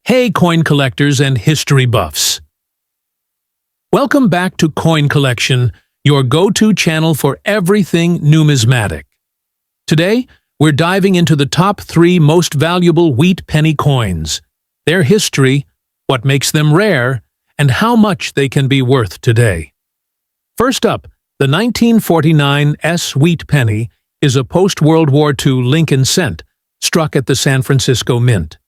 Hey coin collectors and history buffs! Welcome back to Coin Collection, your go-to channel for everything numismatic. Today, we're diving into the top 3 most valuable wheat penny coins, their history, what makes them rare, and how much they can be worth today. First up, the 1949 S wheat penny is a post-World War II Lincoln cent struck at the San Francisco Mint.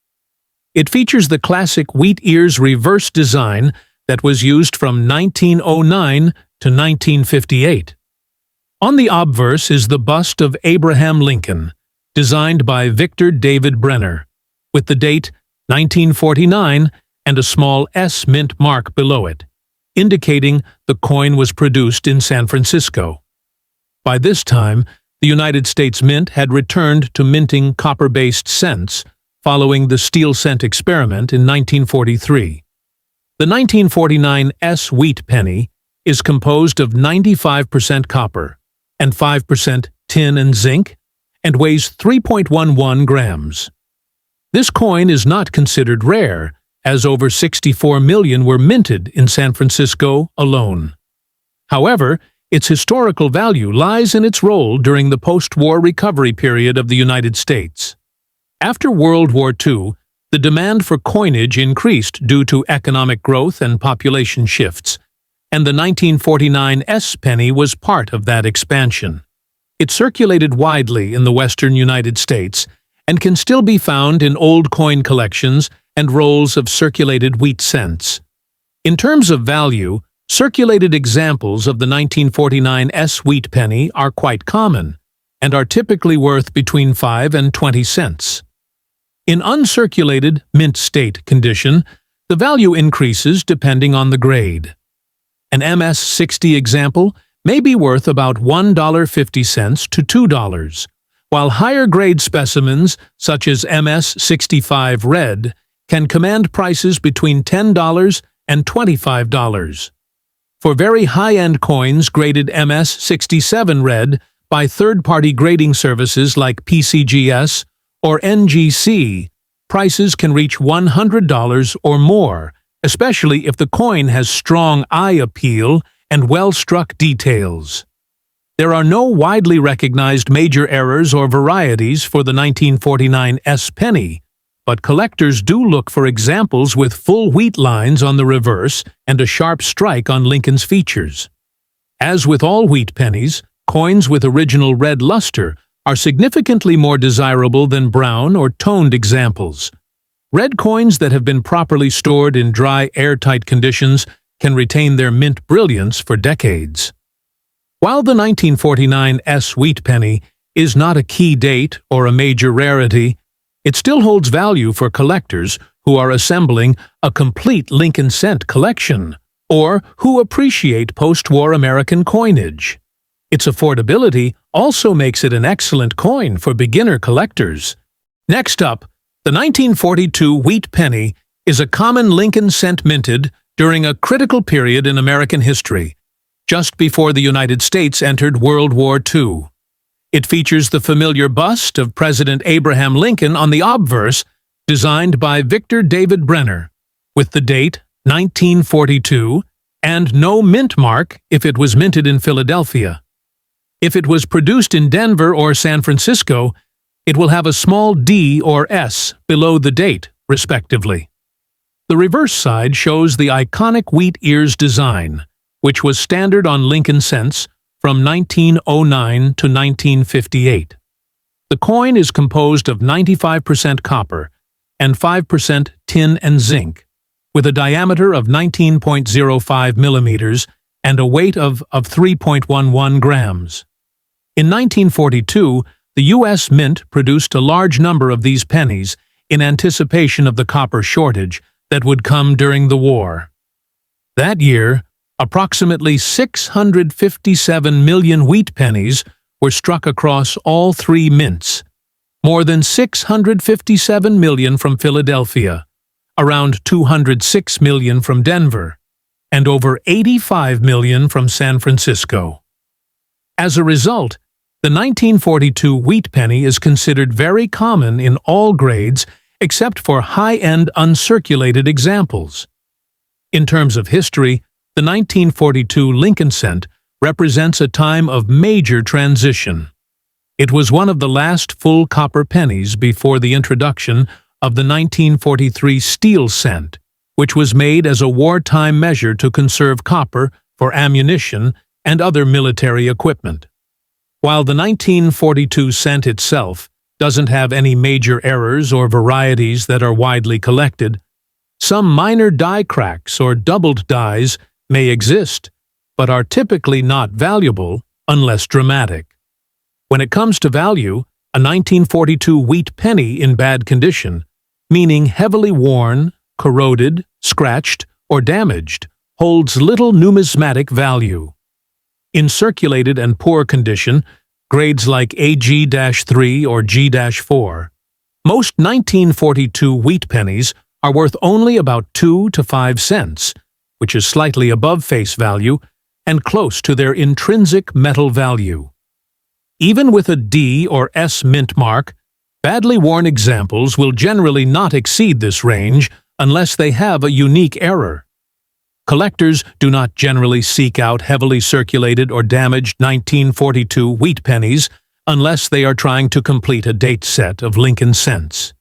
It features the classic wheat ears reverse design that was used from 1909 to 1958. On the obverse is the bust of Abraham Lincoln, designed by Victor David Brenner, with the date 1949 and a small S mint mark below it, indicating the coin was produced in San Francisco. By this time, the United States Mint had returned to minting copper-based cents, following the steel cent experiment in 1943. The 1949 S wheat penny is composed of 95% copper and 5% tin and zinc, and weighs 3.11 grams. This coin is not considered rare, as over 64 million were minted in San Francisco alone. However, its historical value lies in its role during the post-war recovery period of the United States. After World War II, the demand for coinage increased due to economic growth and population shifts, and the 1949 S penny was part of that expansion. It circulated widely in the western United States and can still be found in old coin collections and rolls of circulated wheat cents. In terms of value, circulated examples of the 1949 S wheat penny are quite common and are typically worth between 5 and 20 cents. In uncirculated, mint state condition, the value increases depending on the grade. An MS-60 example may be worth about $1.50 to $2, while higher-grade specimens, such as MS-65 Red, can command prices between $10 and $25. For very high-end coins graded MS-67 Red by third-party grading services like PCGS or NGC, prices can reach $100 or more, especially if the coin has strong eye appeal and well-struck details. There are no widely recognized major errors or varieties for the 1949 S penny, but collectors do look for examples with full wheat lines on the reverse and a sharp strike on Lincoln's features. As with all wheat pennies, coins with original red luster are significantly more desirable than brown or toned examples. Red coins that have been properly stored in dry, airtight conditions can retain their mint brilliance for decades. While the 1949 S wheat penny is not a key date or a major rarity, it still holds value for collectors who are assembling a complete Lincoln cent collection or who appreciate post-war American coinage. Its affordability also makes it an excellent coin for beginner collectors. Next up, the 1942 wheat penny is a common Lincoln cent minted during a critical period in American history, just before the United States entered World War II. It features the familiar bust of President Abraham Lincoln on the obverse, designed by Victor David Brenner, with the date 1942 and no mint mark if it was minted in Philadelphia. If it was produced in Denver or San Francisco, it will have a small D or S below the date, respectively. The reverse side shows the iconic wheat ears design, which was standard on Lincoln cents from 1909 to 1958. The coin is composed of 95% copper and 5% tin and zinc, with a diameter of 19.05 millimeters and a weight of 3.11 grams. In 1942, the U.S. Mint produced a large number of these pennies in anticipation of the copper shortage that would come during the war. That year, approximately 657 million wheat pennies were struck across all 3 mints, more than 657 million from Philadelphia, around 206 million from Denver, and over 85 million from San Francisco. As a result, the 1942 wheat penny is considered very common in all grades except for high-end uncirculated examples. In terms of history, the 1942 Lincoln cent represents a time of major transition. It was one of the last full copper pennies before the introduction of the 1943 steel cent, which was made as a wartime measure to conserve copper for ammunition and other military equipment. While the 1942 cent itself doesn't have any major errors or varieties that are widely collected, some minor die cracks or doubled dies may exist, but are typically not valuable unless dramatic. When it comes to value, a 1942 wheat penny in bad condition, meaning heavily worn, corroded, scratched, or damaged, holds little numismatic value. In circulated and poor condition, grades like AG-3 or G-4, most 1942 wheat pennies are worth only about 2 to 5 cents, which is slightly above face value and close to their intrinsic metal value. Even with a D or S mint mark, badly worn examples will generally not exceed this range unless they have a unique error. Collectors do not generally seek out heavily circulated or damaged 1942 wheat pennies unless they are trying to complete a date set of Lincoln cents.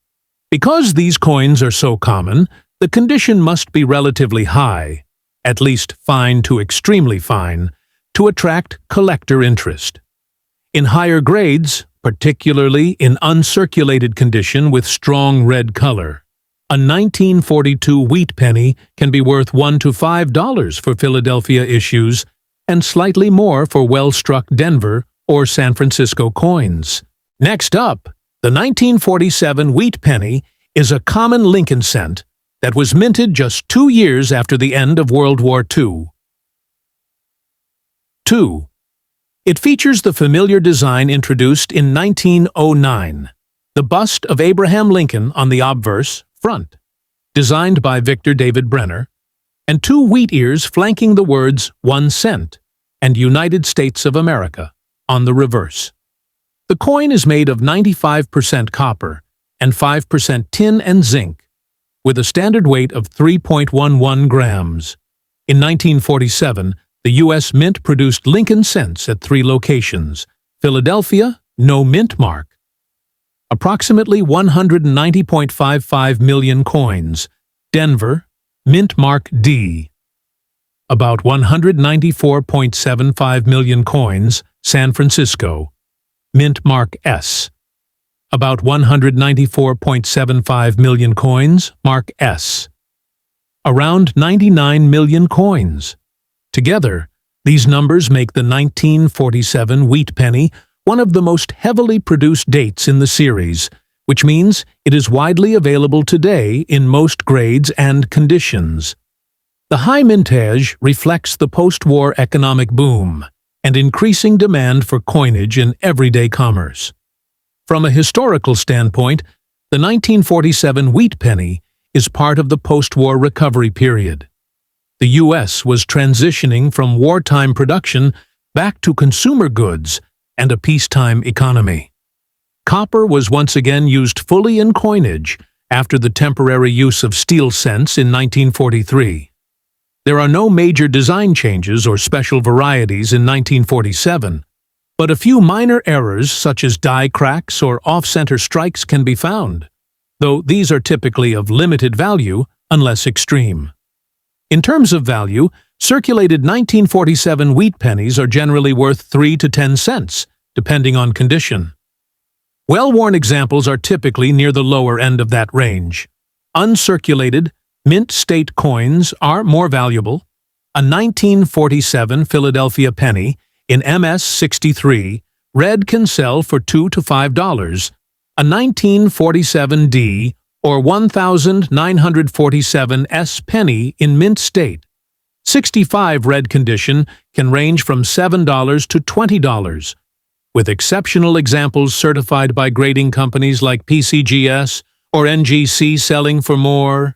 Because these coins are so common, the condition must be relatively high, at least fine to extremely fine, to attract collector interest. In higher grades, particularly in uncirculated condition with strong red color, a 1942 wheat penny can be worth $1 to $5 for Philadelphia issues and slightly more for well-struck Denver or San Francisco coins. Next up, the 1947 wheat penny is a common Lincoln cent that was minted just 2 years after the end of World War II. 2. It features the familiar design introduced in 1909, the bust of Abraham Lincoln on the obverse front, designed by Victor David Brenner, and 2 wheat ears flanking the words 1 cent and United States of America on the reverse. The coin is made of 95% copper and 5% tin and zinc, with a standard weight of 3.11 grams. In 1947, the U.S. Mint produced Lincoln cents at 3 locations. Philadelphia, no mint mark. Approximately 190.55 million coins. Denver, mint mark D. About 194.75 million coins. San Francisco, mint mark S. About 194.75 million coins, mark S. Around 99 million coins. Together, these numbers make the 1947 wheat penny one of the most heavily produced dates in the series, which means it is widely available today in most grades and conditions. The high mintage reflects the post-war economic boom and increasing demand for coinage in everyday commerce. From a historical standpoint, the 1947 wheat penny is part of the post-war recovery period. The U.S. was transitioning from wartime production back to consumer goods and a peacetime economy. Copper was once again used fully in coinage after the temporary use of steel cents in 1943. There are no major design changes or special varieties in 1947, but a few minor errors such as die cracks or off-center strikes can be found, though these are typically of limited value unless extreme. In terms of value, circulated 1947 wheat pennies are generally worth 3 to 10 cents, depending on condition. Well-worn examples are typically near the lower end of that range. Uncirculated, mint state coins are more valuable. A 1947 Philadelphia penny in MS-63 red can sell for $2 to $5. A 1947 D or 1947 S penny in mint state 65 red condition can range from $7 to $20, with exceptional examples certified by grading companies like PCGS or NGC selling for more.